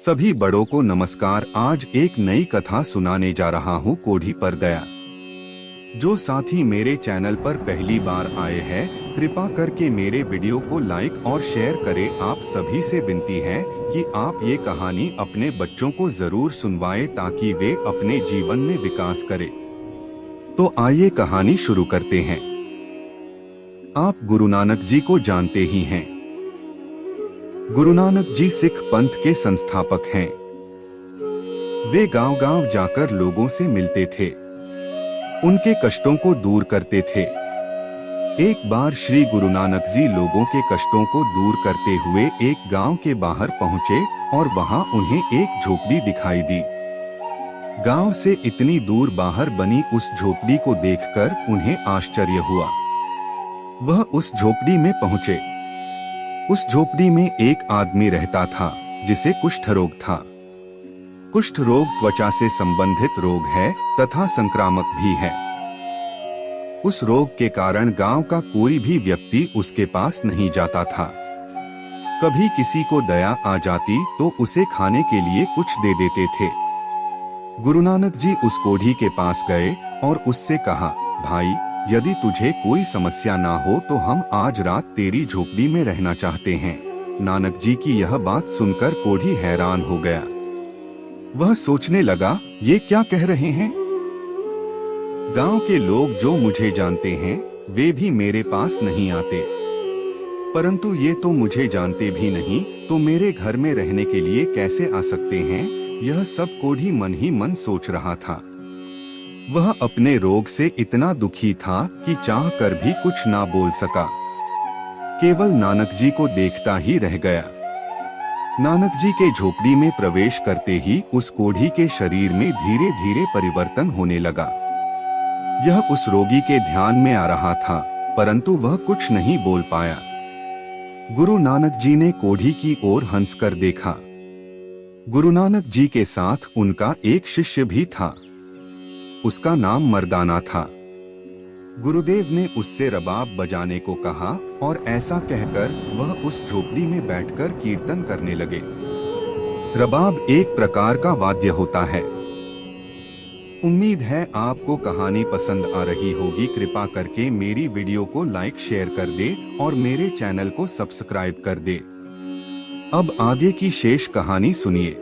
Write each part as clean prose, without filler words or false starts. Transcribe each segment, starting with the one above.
सभी बड़ों को नमस्कार। आज एक नई कथा सुनाने जा रहा हूँ कोढ़ी पर दया। जो साथी मेरे चैनल पर पहली बार आए हैं, कृपा करके मेरे वीडियो को लाइक और शेयर करें। आप सभी से विनती है कि आप ये कहानी अपने बच्चों को जरूर सुनवाएं ताकि वे अपने जीवन में विकास करें। तो आइए कहानी शुरू करते हैं। आप गुरु नानक जी को जानते ही हैं। गुरु नानक जी सिख पंथ के संस्थापक हैं। वे गांव-गांव जाकर लोगों से मिलते थे, उनके कष्टों को दूर करते थे। एक बार श्री गुरु नानक जी लोगों के कष्टों को दूर करते हुए एक गांव के बाहर पहुंचे और वहां उन्हें एक झोपड़ी दिखाई दी। गांव से इतनी दूर बाहर बनी उस झोपड़ी को देखकर उन्हें आश्चर्य हुआ। वह उस झोपड़ी में पहुंचे। उस झोपड़ी में एक आदमी रहता था जिसे कुष्ठ रोग था। कुष्ठ रोग त्वचा से संबंधित रोग है तथा संक्रामक भी है। उस रोग के कारण गांव का कोई भी व्यक्ति उसके पास नहीं जाता था। कभी किसी को दया आ जाती तो उसे खाने के लिए कुछ दे देते थे। गुरु नानक जी उस कोढ़ी के पास गए और उससे कहा, भाई, यदि तुझे कोई समस्या ना हो तो हम आज रात तेरी झोपड़ी में रहना चाहते हैं। नानक जी की यह बात सुनकर कोढ़ी हैरान हो गया। वह सोचने लगा, ये क्या कह रहे हैं? गांव के लोग जो मुझे जानते हैं वे भी मेरे पास नहीं आते, परंतु ये तो मुझे जानते भी नहीं तो मेरे घर में रहने के लिए कैसे आ सकते हैं? यह सब कोढ़ी मन ही मन सोच रहा था। वह अपने रोग से इतना दुखी था कि चाह कर भी कुछ ना बोल सका, केवल नानक जी को देखता ही रह गया। नानक जी के झोपड़ी में प्रवेश करते ही उस कोढ़ी के शरीर में धीरे धीरे परिवर्तन होने लगा। यह उस रोगी के ध्यान में आ रहा था, परंतु वह कुछ नहीं बोल पाया। गुरु नानक जी ने कोढ़ी की ओर हंसकर देखा। गुरु नानक जी के साथ उनका एक शिष्य भी था। उसका नाम मर्दाना था। गुरुदेव ने उससे रबाब बजाने को कहा और ऐसा कहकर वह उस झोपड़ी में बैठकर कीर्तन करने लगे। रबाब एक प्रकार का वाद्य होता है। उम्मीद है आपको कहानी पसंद आ रही होगी। कृपा करके मेरी वीडियो को लाइक शेयर कर दे और मेरे चैनल को सब्सक्राइब कर दे। अब आगे की शेष कहानी सुनिए।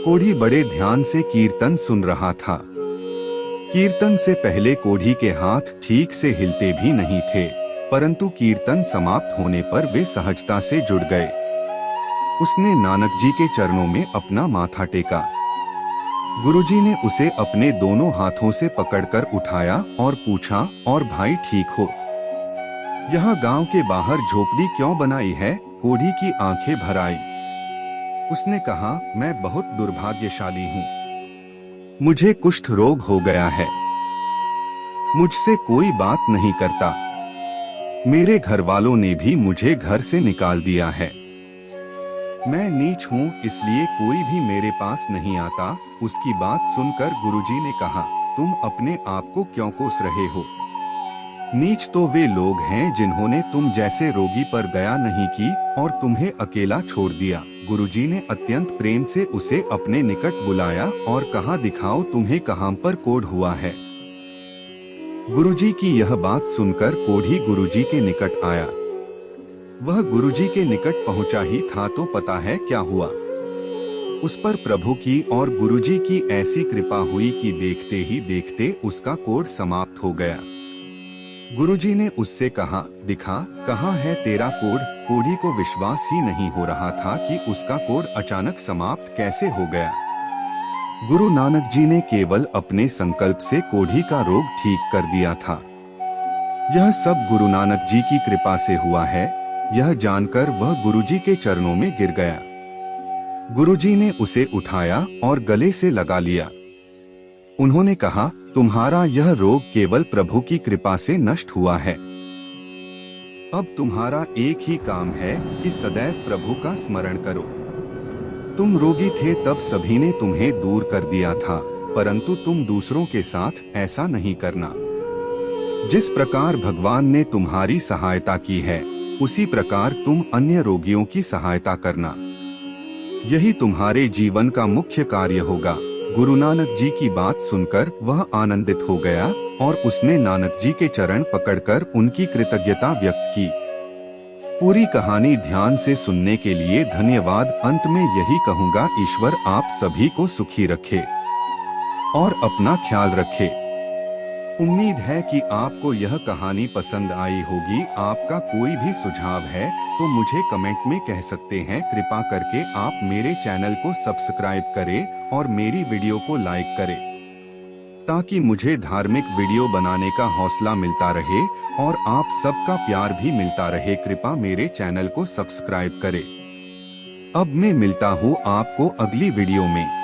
कोढ़ी बड़े ध्यान से कीर्तन सुन रहा था। कीर्तन से पहले कोढ़ी के हाथ ठीक से हिलते भी नहीं थे, परंतु कीर्तन समाप्त होने पर वे सहजता से जुड़ गए। उसने नानक जी के चरणों में अपना माथा टेका। गुरुजी ने उसे अपने दोनों हाथों से पकड़कर उठाया और पूछा, और भाई ठीक हो? यहाँ गांव के बाहर झोपड़ी क्यों बनाई है? कोढ़ी की आंखें भर आई। उसने कहा, मैं बहुत दुर्भाग्यशाली हूँ। मुझे कुष्ठ रोग हो गया है। मुझसे कोई बात नहीं करता। मेरे घर वालों ने भी मुझे घर से निकाल दिया है। मैं नीच हूँ, इसलिए कोई भी मेरे पास नहीं आता। उसकी बात सुनकर गुरुजी ने कहा, तुम अपने आप को क्यों कोस रहे हो? नीच तो वे लोग हैं जिन्होंने तुम जैसे रोगी पर दया नहीं की और तुम्हें अकेला छोड़ दिया। गुरुजी ने अत्यंत प्रेम से उसे अपने निकट बुलाया और कहा, दिखाओ तुम्हें कहाँ पर कोढ़ हुआ है। गुरुजी की यह बात सुनकर कोढ़ी गुरुजी के निकट आया। वह गुरुजी के निकट पहुंचा ही था तो पता है क्या हुआ। उस पर प्रभु की और गुरुजी की ऐसी कृपा हुई कि देखते ही देखते उसका कोढ़ समाप्त हो गया। गुरुजी ने उससे कहा, दिखा, कहाँ है तेरा कोढ़? कोढ़ी को विश्वास ही नहीं हो रहा था कि उसका कोढ़ अचानक समाप्त कैसे हो गया। गुरु नानक जी ने केवल अपने संकल्प से कोढ़ी का रोग ठीक कर दिया था। यह सब गुरु नानक जी की कृपा से हुआ है। यह जानकर वह गुरुजी के चरणों में गिर गया। गुरुजी ने उसे उठाया और गले से लगा लिया। उन्होंने कहा, तुम्हारा यह रोग केवल प्रभु की कृपा से नष्ट हुआ है। अब तुम्हारा एक ही काम है कि सदैव प्रभु का स्मरण करो। तुम रोगी थे तब सभी ने तुम्हें दूर कर दिया था, परंतु तुम दूसरों के साथ ऐसा नहीं करना। जिस प्रकार भगवान ने तुम्हारी सहायता की है, उसी प्रकार तुम अन्य रोगियों की सहायता करना। यही तुम्हारे जीवन का मुख्य कार्य होगा। गुरु नानक जी की बात सुनकर वह आनंदित हो गया और उसने नानक जी के चरण पकड़कर उनकी कृतज्ञता व्यक्त की। पूरी कहानी ध्यान से सुनने के लिए धन्यवाद। अंत में यही कहूँगा, ईश्वर आप सभी को सुखी रखे और अपना ख्याल रखे। उम्मीद है कि आपको यह कहानी पसंद आई होगी। आपका कोई भी सुझाव है तो मुझे कमेंट में कह सकते हैं। कृपा करके आप मेरे चैनल को सब्सक्राइब करें और मेरी वीडियो को लाइक करें, ताकि मुझे धार्मिक वीडियो बनाने का हौसला मिलता रहे और आप सबका प्यार भी मिलता रहे। कृपा मेरे चैनल को सब्सक्राइब करें। अब मैं मिलता हूँ आपको अगली वीडियो में।